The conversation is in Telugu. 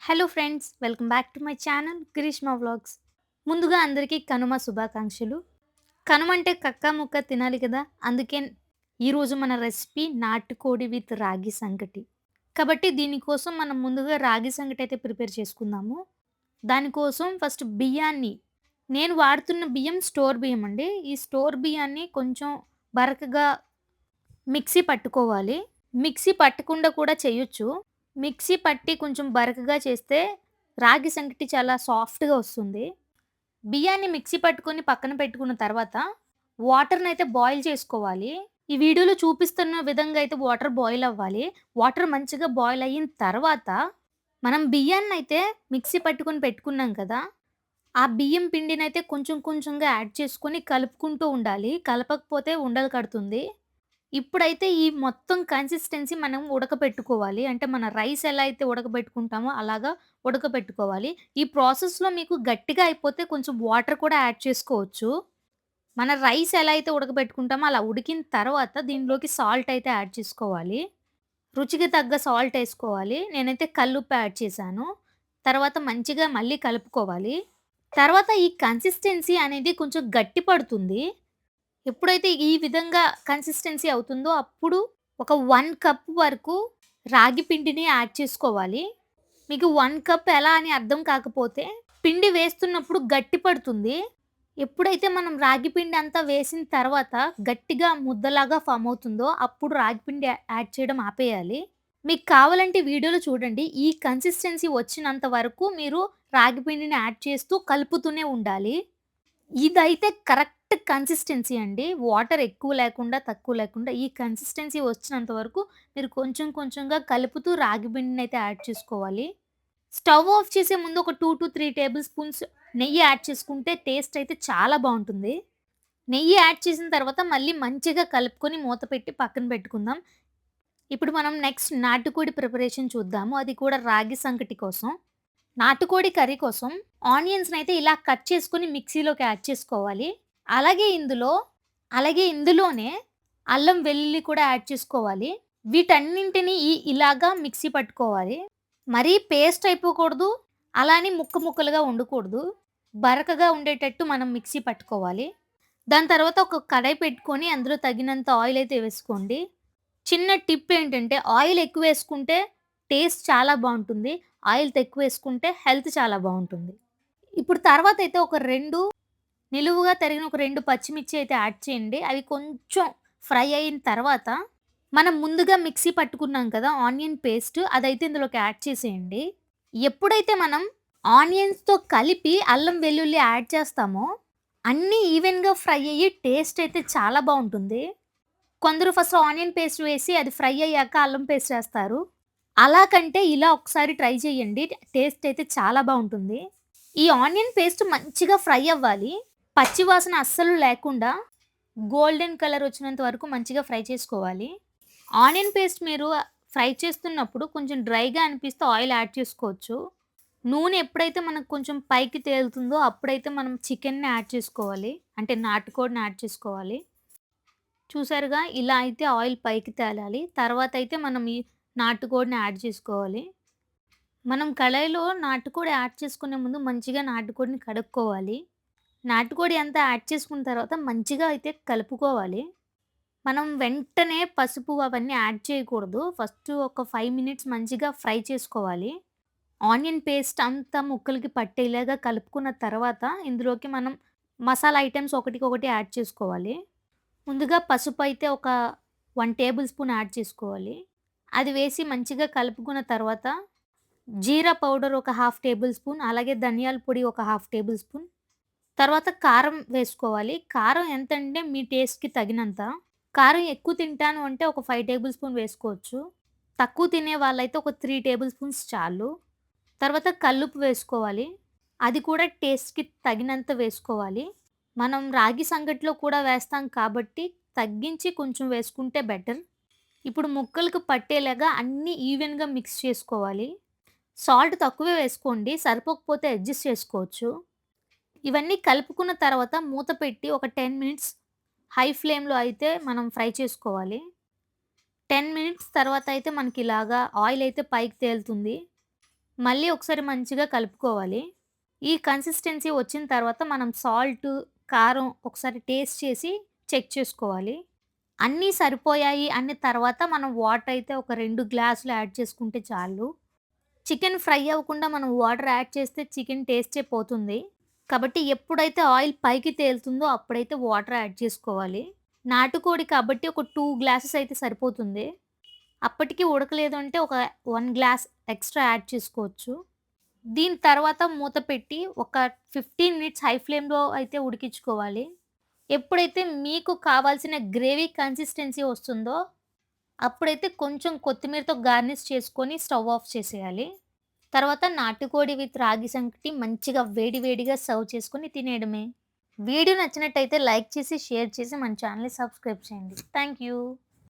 Hello friends, welcome back to my channel Greeshma vlogs. ముందుగా అందరికీ కనుమ శుభాకాంక్షలు. కనుమ అంటే కక్క ముక్క తినాలి కదా! అందుకే ఈరోజు మన రెసిపీ నాటుకోడి విత్ రాగి సంగటి. కాబట్టి దీనికోసం మనం ముందుగా రాగి సంగటి అయితే ప్రిపేర్ చేసుకుందాము. దానికోసం ఫస్ట్ బియ్యాన్ని నేను వాడుతున్న బియ్యం స్టోర్ బియ్యం అండి. ఈ స్టోర్ బియ్యాన్ని కొంచెం బరకగా మిక్సీ పట్టుకోవాలి. మిక్సీ పట్టకుండా కూడా చేయొచ్చు. మిక్సీ పట్టి కొంచెం బరకగా చేస్తే రాగి సంగటి చాలా సాఫ్ట్‌గా వస్తుంది. బియ్యాన్ని మిక్సీ పట్టుకొని పక్కన పెట్టుకున్న తర్వాత వాటర్‌నైతే బాయిల్ చేసుకోవాలి. ఈ వీడియోలో చూపిస్తున్న విధంగా అయితే వాటర్ బాయిల్ అవ్వాలి. వాటర్ మంచిగా బాయిల్ అయిన తర్వాత మనం బియ్యాన్నయితే మిక్సీ పట్టుకొని పెట్టుకున్నాం కదా! ఆ బియ్యం పిండినైతే కొంచెం కొంచెంగా యాడ్ చేసుకొని కలుపుకుంటూ ఉండాలి. కలపకపోతే ఉండలు కడుతుంది. ఇప్పుడైతే ఈ మొత్తం కన్సిస్టెన్సీ మనం ఉడకబెట్టుకోవాలి. అంటే మన రైస్ ఎలా అయితే ఉడకబెట్టుకుంటామో అలాగా ఉడకబెట్టుకోవాలి. ఈ ప్రాసెస్‌లో మీకు గట్టిగా అయిపోతే కొంచెం వాటర్ కూడా యాడ్ చేసుకోవచ్చు. మన రైస్ ఎలా అయితే ఉడకబెట్టుకుంటామో అలా ఉడికిన తర్వాత దీనిలోకి సాల్ట్ అయితే యాడ్ చేసుకోవాలి. రుచికి తగ్గ సాల్ట్ ఏసుకోవాలి. నేనైతే కల్లుప్పు యాడ్ చేశాను. తర్వాత మంచిగా మళ్ళీ కలుపుకోవాలి. తర్వాత ఈ కన్సిస్టెన్సీ అనేది కొంచెం గట్టి పడుతుంది. ఎప్పుడైతే ఈ విధంగా కన్సిస్టెన్సీ అవుతుందో అప్పుడు ఒక 1 కప్ వరకు రాగి పిండిని యాడ్ చేసుకోవాలి. మీకు 1 కప్ ఎలా అని అర్థం కాకపోతే పిండి వేస్తున్నప్పుడు గట్టి పడుతుంది. ఎప్పుడైతే మనం రాగి పిండి అంతా వేసిన తర్వాత గట్టిగా ముద్దలాగా ఫార్మ్ అవుతుందో అప్పుడు రాగి పిండి యాడ్ చేయడం ఆపేయాలి. మీకు కావాలంటే వీడియోలో చూడండి. ఈ కన్సిస్టెన్సీ వచ్చినంత వరకు మీరు రాగి పిండిని యాడ్ చేస్తూ కలుపుతూనే ఉండాలి. ఇదైతే కరెక్ట్ కన్సిస్టెన్సీ అండి. వాటర్ ఎక్కువ లేకుండా, తక్కువ లేకుండా ఈ కన్సిస్టెన్సీ వచ్చినంత వరకు మీరు కొంచెం కొంచెంగా కలుపుతూ రాగి పిండినైతే యాడ్ చేసుకోవాలి. స్టవ్ ఆఫ్ చేసే ముందు ఒక 2-3 టేబుల్ స్పూన్స్ నెయ్యి యాడ్ చేసుకుంటే టేస్ట్ అయితే చాలా బావుంటుంది. నెయ్యి యాడ్ చేసిన తర్వాత మళ్ళీ మంచిగా కలుపుకొని మూత పెట్టి పక్కన పెట్టుకుందాం. ఇప్పుడు మనం నెక్స్ట్ నాటుకోడి ప్రిపరేషన్ చూద్దాము. అది కూడా రాగి సంకటి కోసం. నాటుకోడి కర్రీ కోసం ఆనియన్స్‌నైతే ఇలా కట్ చేసుకొని మిక్సీలోకి యాడ్ చేసుకోవాలి. అలాగే ఇందులో అలాగే ఇందులోనే అల్లం, వెల్లుల్లి కూడా యాడ్ చేసుకోవాలి. వీటన్నింటిని ఇలాగా మిక్సీ పట్టుకోవాలి. మరీ పేస్ట్ అయిపోకూడదు. అలా అని ముక్క ముక్కలుగా ఉండకూడదు. బరకగా ఉండేటట్టు మనం మిక్సీ పట్టుకోవాలి. దాని తర్వాత ఒక కడాయి పెట్టుకొని అందులో తగినంత ఆయిల్ అయితే వేసుకోండి. చిన్న టిప్ ఏంటంటే ఆయిల్ ఎక్కువేసుకుంటే టేస్ట్ చాలా బావుంటుంది. ఆయిల్ తక్కువేసుకుంటే హెల్త్ చాలా బావుంటుంది. ఇప్పుడు తర్వాతయితే ఒక 2 నిలువుగా తరిగిన ఒక 2 పచ్చిమిర్చి అయితే యాడ్ చేయండి. అవి కొంచెం ఫ్రై అయిన తర్వాత మనం ముందుగా మిక్సీ పట్టుకున్నాం కదా! ఆనియన్ పేస్ట్ అదైతే ఇందులోకి యాడ్ చేసేయండి. ఎప్పుడైతే మనం ఆనియన్స్‌తో కలిపి అల్లం, వెల్లుల్లి యాడ్ చేస్తామో అన్నీ ఈవెన్‌గా ఫ్రై అయ్యి టేస్ట్ అయితే చాలా బావుంటుంది. కొందరు ఫస్ట్ ఆనియన్ పేస్ట్ వేసి అది ఫ్రై అయ్యాక అల్లం పేస్ట్ ఏస్తారు. అలా కంటే ఇలా ఒకసారి ట్రై చేయండి. టేస్ట్ అయితే చాలా బావుంటుంది. ఈ ఆనియన్ పేస్ట్ మంచిగా ఫ్రై అవ్వాలి. పచ్చి వాసన అస్సలు లేకుండా గోల్డెన్ కలర్ వచ్చినంత వరకు మంచిగా ఫ్రై చేసుకోవాలి. ఆనియన్ పేస్ట్ మీరు ఫ్రై చేస్తున్నప్పుడు కొంచెం డ్రైగా అనిపిస్తే ఆయిల్ యాడ్ చేసుకోవచ్చు. నూనె ఎప్పుడైతే మనకు కొంచెం పైకి తేలుతుందో అప్పుడైతే మనం చికెన్‌ని యాడ్ చేసుకోవాలి. అంటే నాటుకోడిని యాడ్ చేసుకోవాలి. చూసారుగా ఇలా అయితే ఆయిల్ పైకి తేలాలి. తర్వాతయితే మనం ఈ నాటుకోడిని యాడ్ చేసుకోవాలి. మనం కళాయిలో నాటుకోడి యాడ్ చేసుకునే ముందు మంచిగా నాటుకోడిని కడుక్కోవాలి. నాటుకోడి అంతా యాడ్ చేసుకున్న తర్వాత మంచిగా అయితే కలుపుకోవాలి. మనం వెంటనే పసుపు అవన్నీ యాడ్ చేయకూడదు. ఫస్ట్ ఒక 5 మినిట్స్ మంచిగా ఫ్రై చేసుకోవాలి. ఆనియన్ పేస్ట్ అంతా ముక్కలకి పట్టేలాగా కలుపుకున్న తర్వాత ఇందులోకి మనం మసాలా ఐటెమ్స్ ఒకటికొకటి యాడ్ చేసుకోవాలి. ముందుగా పసుపయితే ఒక 1 టేబుల్ స్పూన్ యాడ్ చేసుకోవాలి. అది వేసి మంచిగా కలుపుకున్న తర్వాత జీరా పౌడర్ ఒక హాఫ్ టేబుల్ స్పూన్, అలాగే ధనియాల పొడి ఒక హాఫ్ టేబుల్ స్పూన్, తర్వాత కారం వేసుకోవాలి. కారం ఎంతంటే మీ టేస్ట్‌కి తగినంత. కారం ఎక్కువ తింటాను అంటే ఒక 5 టేబుల్ స్పూన్ వేసుకోవచ్చు. తక్కువ తినే వాళ్ళైతే ఒక 3 టేబుల్ స్పూన్స్ చాలు. తర్వాత కల్లుప్పు వేసుకోవాలి. అది కూడా టేస్ట్‌కి తగినంత వేసుకోవాలి. మనం రాగి సంగటిలో కూడా వేస్తాం కాబట్టి తగ్గించి కొంచెం వేసుకుంటే బెటర్. ఇప్పుడు ముక్కలకు పట్టేలాగా అన్నీ ఈవెన్‌గా మిక్స్ చేసుకోవాలి. సాల్ట్ తక్కువే వేసుకోండి. సరిపోకపోతే అడ్జస్ట్ చేసుకోవచ్చు. ఇవన్నీ కలుపుకున్న తర్వాత మూత పెట్టి ఒక 10 మినిట్స్ హై ఫ్లేమ్‌లో అయితే మనం ఫ్రై చేసుకోవాలి. 10 మినిట్స్ తర్వాత అయితే మనకిలాగా ఆయిల్ అయితే పైకి తేలుతుంది. మళ్ళీ ఒకసారి మంచిగా కలుపుకోవాలి. ఈ కన్సిస్టెన్సీ వచ్చిన తర్వాత మనం సాల్ట్, కారం ఒకసారి టేస్ట్ చేసి చెక్ చేసుకోవాలి. అన్నీ సరిపోయాయి అన్న తర్వాత మనం వాటర్ అయితే ఒక 2 గ్లాసులు యాడ్ చేసుకుంటే చాలు. చికెన్ ఫ్రై అవ్వకుండా మనం వాటర్ యాడ్ చేస్తే చికెన్ టేస్టే పోతుంది. కాబట్టి ఎప్పుడైతే ఆయిల్ పైకి తేలుతుందో అప్పుడైతే వాటర్ యాడ్ చేసుకోవాలి. నాటుకోడి కాబట్టి ఒక 2 గ్లాసెస్ అయితే సరిపోతుంది. అప్పటికి ఉడకలేదు అంటే ఒక 1 గ్లాస్ ఎక్స్‌ట్రా యాడ్ చేసుకోవచ్చు. దీని తర్వాత మూత పెట్టి ఒక 15 మినిట్స్ హై ఫ్లేమ్‌లో అయితే ఉడికించుకోవాలి. ఎప్పుడైతే మీకు కావాల్సిన గ్రేవీ కన్సిస్టెన్సీ వస్తుందో, అప్పుడైతే కొంచెం కొత్తిమీరతో గార్నిష్ చేసుకొని స్టవ్ ఆఫ్ చేసేయాలి. తర్వాత నాటుకోడి విత్ రాగి సంకటి మంచిగా వేడి వేడిగా సర్వ్ చేసుకొని తినేయడమే. వీడియో నచ్చినట్టయితే లైక్ చేసి, షేర్ చేసి మన ఛానెల్‌ని సబ్స్క్రైబ్ చేయండి. Thank you.